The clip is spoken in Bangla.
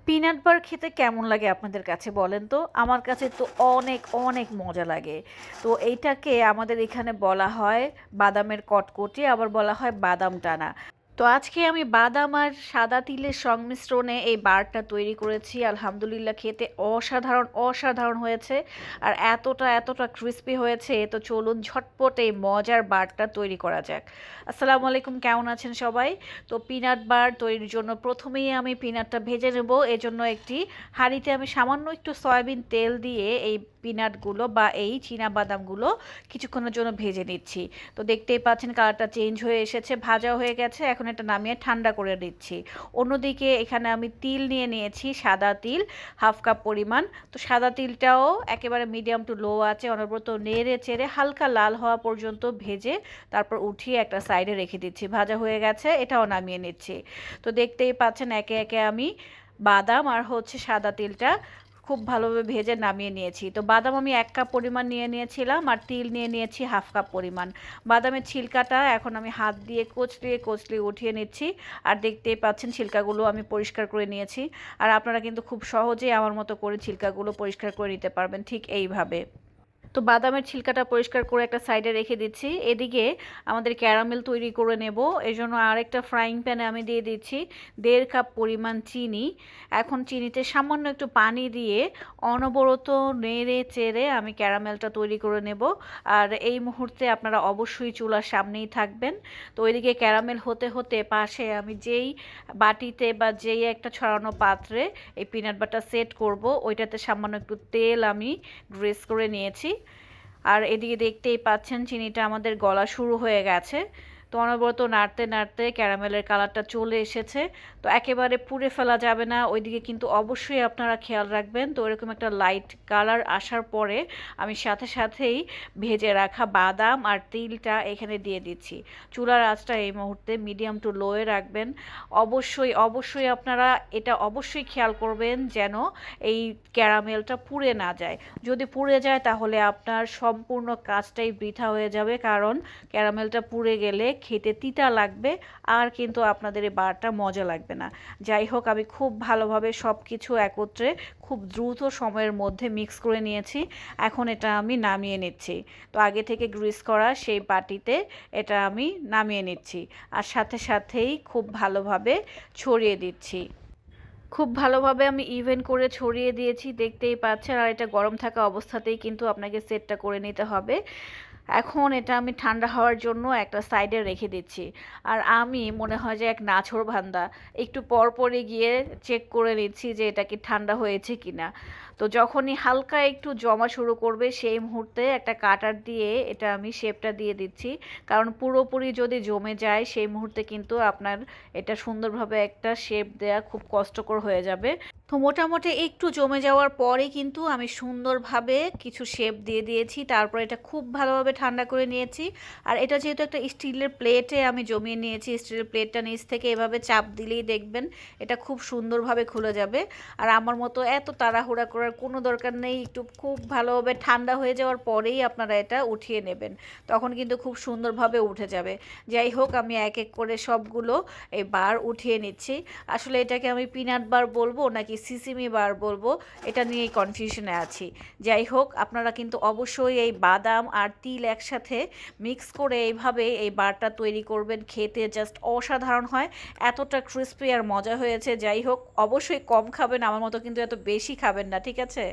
পিনাট বার খেতে কেমন লাগে আপনাদের কাছে বলেন তো? আমার কাছে তো অনেক, অনেক মজা লাগে। তো এইটাকে আমাদের এখানে বলা হয় বাদামের কটকটি, আবার বলা হয় বাদাম টানা। তো আজকে আমি বাদাম আর সাদা তিলের সংমিশ্রণে এই বারটা তৈরি করেছি। আলহামদুলিল্লাহ খেতে অসাধারণ, অসাধারণ হয়েছে। আর এতটা ক্রিস্পি হয়েছে, তো চলুন ঝটপট এই মজার বারটা তৈরি করা যাক। আসসালামু আলাইকুম, কেমন আছেন সবাই? তো পিনাট বার তৈরির জন্য প্রথমেই আমি পিনাটটা ভেজে নেব। এজন্য একটি হাঁড়িতে আমি সামান্য একটু সয়াবিন তেল দিয়ে এই পিনাটগুলো বা এই চীনা বাদামগুলো কিছুক্ষণের জন্য ভেজে নিচ্ছি। তো দেখতেই পাচ্ছেন কালারটা চেঞ্জ হয়ে এসেছে, ভাজা হয়ে গেছে। এখন এটা নামিয়ে ঠান্ডা করে দিচ্ছি। অন্যদিকে এখানে আমি তিল নিয়ে নিয়েছি, সাদা তিল 1/2 কাপ পরিমাণ। তো সাদা তিলটাও একেবারে মিডিয়াম টু লো আছে অনবরত নেড়ে চেড়ে হালকা লাল হওয়া পর্যন্ত ভেজে তারপর উঠিয়ে একটা সাইডে রেখে দিচ্ছি। ভাজা হয়ে গেছে, এটাও নামিয়ে নিচ্ছি। তো দেখতেই পাচ্ছেন একে একে আমি বাদাম আর সাদা তিলটা খুব ভালোভাবে ভেজে নামিয়ে নিয়েছি। তো বাদাম আমি 1 কাপ পরিমাণ নিয়ে নিয়েছিলাম আর তিল নিয়ে নিয়েছি 1/2 কাপ পরিমাণ। বাদামের ছিলকাটা এখন আমি হাত দিয়ে কচলিয়ে কচলিয়ে উঠিয়ে নিচ্ছি। আর দেখতেই পাচ্ছেন ছিলকাগুলো আমি পরিষ্কার করে নিয়েছি। আর আপনারা কিন্তু খুব সহজেই আমার মতো করে ছিলকাগুলো পরিষ্কার করে নিতে পারবেন ঠিক এইভাবে। তো বাদামের ছিলকাটা পরিষ্কার করে একটা সাইডে রেখে দিচ্ছি। এদিকে আমাদের ক্যারামেল তৈরি করে নেব। এজন্য আরেকটা ফ্রাইং প্যানে আমি দিয়ে দিচ্ছি 1.5 কাপ পরিমাণ চিনি। এখন চিনিতে সামান্য একটু পানি দিয়ে অনবরত নেড়ে চেড়ে আমি ক্যারামেলটা তৈরি করে নেব। আর এই মুহূর্তে আপনারা অবশ্যই চুলার সামনেই থাকবেন। তো ওইদিকে ক্যারামেল হতে হতে পাশে আমি যেই বাটিতে বা যেই একটা ছড়ানো পাত্রে এই পিনাট বাটার সেট করব, ওইটাতে সামান্য একটু তেল আমি গ্রেস করে নিয়েছি। আর এদিকে দেখতেই পাচ্ছেন চিনিটা আমাদের গলা শুরু হয়ে গেছে। তো অনবরত নাড়তে নাড়তে ক্যারামেলের কালারটা চলে এসেছে। তো একেবারে পুড়ে ফেলা যাবে না, ওইদিকে কিন্তু অবশ্যই আপনারা খেয়াল রাখবেন। তো এরকম একটা লাইট কালার আসার পরে আমি সাথে সাথেই ভেজে রাখা বাদাম আর তিলটা এখানে দিয়ে দিচ্ছি। চুলার আঁচটা এই মুহূর্তে মিডিয়াম টু লোয়ে রাখবেন। অবশ্যই অবশ্যই আপনারা এটা অবশ্যই খেয়াল করবেন যেন এই ক্যারামেলটা পুড়ে না যায়। যদি পুড়ে যায় তাহলে আপনার সম্পূর্ণ কাজটাই বৃথা হয়ে যাবে, কারণ ক্যারামেলটা পুড়ে গেলে খেতে তিতা লাগবে আর কিন্তু আপনাদের এই বারটা মজা লাগবে না। যাই হোক, আমি খুব ভালোভাবে সব কিছু একত্রে খুব দ্রুত সময়ের মধ্যে মিক্স করে নিয়েছি। এখন এটা আমি নামিয়ে নিচ্ছি। তো আগে থেকে গ্রিস করা সেই বাটিতে এটা আমি নামিয়ে নিচ্ছি আর সাথে সাথেই খুব ভালোভাবে ছড়িয়ে দিচ্ছি। খুব ভালোভাবে আমি ইভেন করে ছড়িয়ে দিয়েছি, দেখতেই পাচ্ছেন। আর এটা গরম থাকা অবস্থাতেই কিন্তু আপনাকে সেটটা করে নিতে হবে। এখন এটা আমি ঠান্ডা হওয়ার জন্য একটা সাইডে রেখে দিচ্ছি। আর আমি মনে হয় যে এক নাছোড়বান্দা, একটু পরপরই গিয়ে চেক করে নিচ্ছি যে এটা কি ঠান্ডা হয়েছে কিনা। তো যখনই হালকা একটু জমা শুরু করবে সেই মুহূর্তে একটা কাটার দিয়ে এটা আমি শেপটা দিয়ে দিচ্ছি, কারণ পুরোপুরি যদি জমে যায় সেই মুহূর্তে কিন্তু আপনার এটা সুন্দরভাবে একটা শেপ দেওয়া খুব কষ্টকর হয়ে যাবে। তো মোটামুটি একটু জমে যাওয়ার পরে কিন্তু আমি সুন্দরভাবে কিছু শেপ দিয়ে দিয়েছি। তারপর এটা খুব ভালোভাবে ঠান্ডা করে নিয়েছি। আর এটা যেহেতু একটা স্টিলের প্লেটে আমি জমিয়ে নিয়েছি, স্টিলের প্লেটটা নিচ থেকে এভাবে চাপ দিলেই দেখবেন এটা খুব সুন্দরভাবে খুলে যাবে। আর আমার মতো এত তাড়াহুড়া করার কোনো দরকার নেই, একটু খুব ভালোভাবে ঠান্ডা হয়ে যাওয়ার পরেই আপনারা এটা উঠিয়ে নেবেন, তখন কিন্তু খুব সুন্দরভাবে উঠে যাবে। যাই হোক, আমি এক এক করে সবগুলো এই বার উঠিয়ে নিচ্ছি। আসলে এটাকে আমি পিনাট বার বলবো নাকি সিসিমি বার বলবো, এটা নিয়েই কনফিউশনে আছি। যাই হোক, আপনারা কিন্তু অবশ্যই এই বাদাম আর তিল একসাথে মিক্স করে এইভাবে এই বারটা তৈরি করবেন, খেতে জাস্ট অসাধারণ হয়। এতটা ক্রিস্পি আর মজা হয়েছে। যাই হোক, অবশ্যই কম খাবেন, আমার মতো কিন্তু এত বেশি খাবেন না, ঠিক আছে?